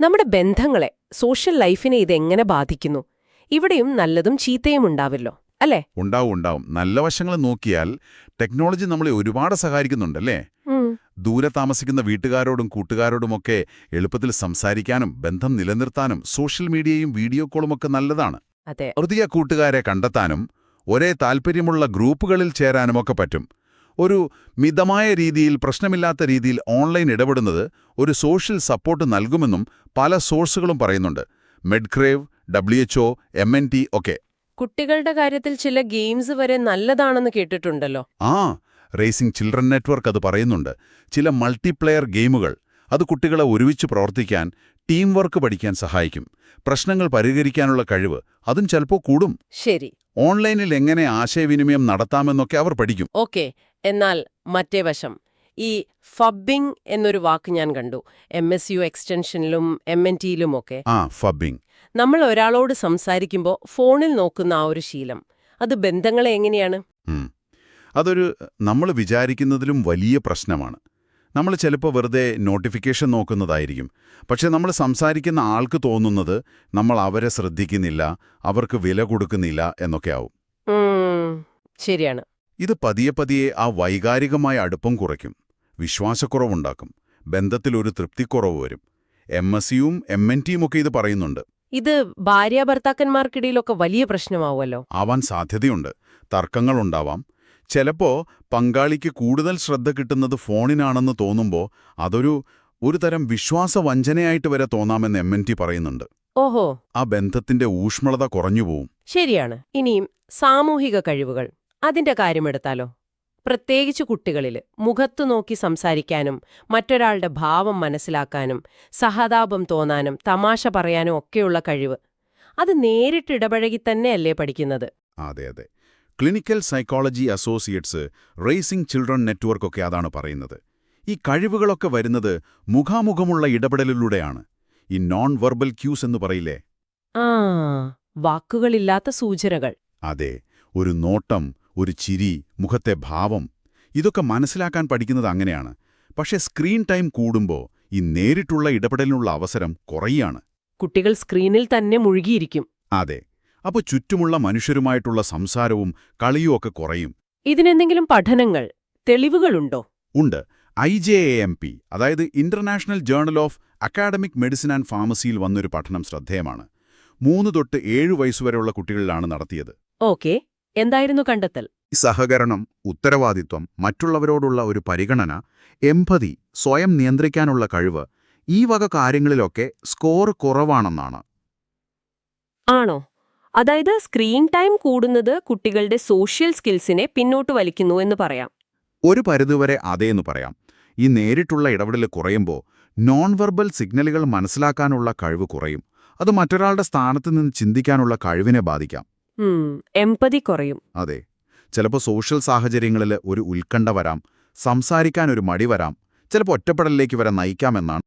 നമ്മുടെ ബന്ധങ്ങളെ, സോഷ്യൽ ലൈഫിനെ ഇതെങ്ങനെ ബാധിക്കുന്നു? ഇവിടെയും നല്ലതും ചീത്തയും ഉണ്ടാവല്ലോ, അല്ലേ? ഉണ്ടാവും. നല്ല വശങ്ങൾ നോക്കിയാൽ ടെക്നോളജി നമ്മളെ ഒരുപാട് സഹായിക്കുന്നുണ്ടല്ലേ? ഉം, ദൂരെ താമസിക്കുന്ന വീട്ടുകാരോടും കൂട്ടുകാരോടുമൊക്കെ എളുപ്പത്തിൽ സംസാരിക്കാനും ബന്ധം നിലനിർത്താനും സോഷ്യൽ മീഡിയയും വീഡിയോ കോളുമൊക്കെ നല്ലതാണ്. അതെ. പുതിയ കൂട്ടുകാരെ കണ്ടെത്താനും ഒരേ താൽപ്പര്യമുള്ള ഗ്രൂപ്പുകളിൽ ചേരാനുമൊക്കെ പറ്റും. ഒരു മിതമായ രീതിയിൽ, പ്രശ്നമില്ലാത്ത രീതിയിൽ ഓൺലൈൻ ഇടപെടുന്നത് ഒരു സോഷ്യൽ സപ്പോർട്ട് നൽകുമെന്നും പല സോഴ്സുകളും പറയുന്നുണ്ട്. മെഡ്ക്രേവ്, WHO, MNT ഒക്കെ. കുട്ടികളുടെ കാര്യത്തിൽ ചില ഗെയിംസ് വരെ നല്ലതാണെന്ന് കേട്ടിട്ടുണ്ടല്ലോ. റേസിംഗ് ചിൽഡ്രൻ നെറ്റ്വർക്ക് അത് പറയുന്നുണ്ട്. ചില മൾട്ടിപ്ലെയർ ഗെയിമുകൾ അത് കുട്ടികളെ ഒരുമിച്ച് പ്രവർത്തിക്കാൻ, ടീം വർക്ക് പഠിക്കാൻ സഹായിക്കും. പ്രശ്നങ്ങൾ പരിഹരിക്കാനുള്ള കഴിവ് അതും ചിലപ്പോൾ കൂടും. ശരി. ഓൺലൈനിൽ എങ്ങനെ ആശയവിനിമയം നടത്താമെന്നൊക്കെ അവർ പഠിക്കും. ഓക്കെ. എന്നാൽ മറ്റേ വശം, ഈ ഫബ്ബിംഗ് എന്നൊരു വാക്ക് ഞാൻ കണ്ടു. MSU എക്സ്റ്റൻഷനിലും MNTയിലുമൊക്കെ. ഫബ്ബിംഗ്. നമ്മൾ ഒരാളോട് സംസാരിക്കുമ്പോൾ ഫോണിൽ നോക്കുന്ന ആ ഒരു ശീലം, അത് ബന്ധങ്ങളെ എങ്ങനെയാണ്? അതൊരു നമ്മൾ വിചാരിക്കുന്നതിലും വലിയ പ്രശ്നമാണ്. നമ്മൾ ചിലപ്പോൾ വെറുതെ നോട്ടിഫിക്കേഷൻ നോക്കുന്നതായിരിക്കും. പക്ഷെ നമ്മൾ സംസാരിക്കുന്ന ആൾക്ക് തോന്നുന്നത് നമ്മൾ അവരെ ശ്രദ്ധിക്കുന്നില്ല, അവർക്ക് വില കൊടുക്കുന്നില്ല എന്നൊക്കെ ആവും. ശരിയാണ്. ഇത് പതിയെ ആ വൈകാരികമായ അടുപ്പം കുറയ്ക്കും, വിശ്വാസക്കുറവുണ്ടാക്കും, ബന്ധത്തിലൊരു തൃപ്തിക്കുറവ് വരും. MSUവും MNTയും ഒക്കെ ഇത് പറയുന്നുണ്ട്. ഇത് ഭാര്യാഭർത്താക്കന്മാർക്കിടയിലൊക്കെ വലിയ പ്രശ്നമാവുമല്ലോ. ആവാൻ സാധ്യതയുണ്ട്. തർക്കങ്ങളുണ്ടാവാം. ചിലപ്പോ പങ്കാളിക്ക് കൂടുതൽ ശ്രദ്ധ കിട്ടുന്നത് ഫോണിനാണെന്ന് തോന്നുമ്പോൾ ഒരു തരം വിശ്വാസവഞ്ചനയായിട്ട് വരെ തോന്നാമെന്ന് MNT പറയുന്നുണ്ട്. ഓഹോ. ആ ബന്ധത്തിന്റെ ഊഷ്മളത കുറഞ്ഞുപോവും. ശരിയാണ്. ഇനിയും സാമൂഹിക കഴിവുകൾ, അതിന്റെ കാര്യമെടുത്താലോ? പ്രത്യേകിച്ച് കുട്ടികളിൽ മുഖത്തു നോക്കി സംസാരിക്കാനും മറ്റൊരാളുടെ ഭാവം മനസ്സിലാക്കാനും സഹതാപം തോന്നാനും തമാശ പറയാനും ഒക്കെയുള്ള കഴിവ്, അത് നേരിട്ട് ഇടപഴകി തന്നെയല്ലേ പഠിക്കുന്നത്? അതെ. Clinical psychology associates, raising children network ഒക്കെ അതാണ് പറയുന്നത്. ഈ കഴിവുകളൊക്കെ വരുന്നത് മുഖാമുഖമുള്ള ഇടപെടലിലൂടെയാണ്. ഈ നോൺ വെർബൽ ക്യൂസ് എന്ന് പറയില്ലേ? വാക്കുകളില്ലാത്ത സൂചനകൾ. അതെ. ഒരു നോട്ടം, ഒരു ചിരി, മുഖത്തെ ഭാവം, ഇതൊക്കെ മനസ്സിലാക്കാൻ പഠിക്കുന്നത് അങ്ങനെയാണ്. പക്ഷേ സ്ക്രീൻ ടൈം കൂടുമ്പോൾ ഈ നേരിട്ടുള്ള ഇടപെടലിനുള്ള അവസരം കുറയാണ്. കുട്ടികൾ സ്ക്രീനിൽ തന്നെ മുഴുകിയിരിക്കും. അതെ. അപ്പോൾ ചുറ്റുമുള്ള മനുഷ്യരുമായിട്ടുള്ള സംസാരവും കളിയും ഒക്കെ കുറയും. ഇതിനെന്തെങ്കിലും പഠനങ്ങൾ, തെളിവുകളുണ്ടോ? ഉണ്ട്. IJAMP, അതായത് international journal of academic medicine and ഫാർമസിയിൽ വന്നൊരു പഠനം ശ്രദ്ധേയമാണ്. 3 തൊട്ട് 7 വയസ്സുവരെയുള്ള കുട്ടികളിലാണ് നടത്തിയത്. ഓക്കെ. എന്തായിരുന്നു കണ്ടെത്തൽ? സഹകരണം, ഉത്തരവാദിത്വം, മറ്റുള്ളവരോടുള്ള ഒരു പരിഗണന, എംപതി, സ്വയം നിയന്ത്രിക്കാനുള്ള കഴിവ്, ഈ വക കാര്യങ്ങളിലൊക്കെ സ്കോർ കുറവാണെന്നാണ്. ആണോ? അതായത് സ്ക്രീൻ ടൈം കൂടുന്നത് കുട്ടികളുടെ സോഷ്യൽ സ്കിൽസിനെ പിന്നോട്ട് വലിക്കുന്നു എന്ന് പറയാം. ഒരു പരിധിവരെ അതേന്ന് പറയാം. ഈ നേരിട്ടുള്ള ഇടപെടൽ കുറയുമ്പോൾ നോൺ വെർബൽ സിഗ്നലുകൾ മനസ്സിലാക്കാനുള്ള കഴിവ് കുറയും. അത് മറ്റൊരാളുടെ സ്ഥാനത്ത് നിന്ന് ചിന്തിക്കാനുള്ള കഴിവിനെ ബാധിക്കാം. എംപതി കുറയും. അതെ. ചിലപ്പോൾ സോഷ്യൽ സാഹചര്യങ്ങളിൽ ഒരു ഉത്കണ്ഠ വരാം, സംസാരിക്കാൻ ഒരു മടി വരാം, ചിലപ്പോൾ ഒറ്റപ്പെടലിലേക്ക് വരെ നയിക്കാമെന്നാണ്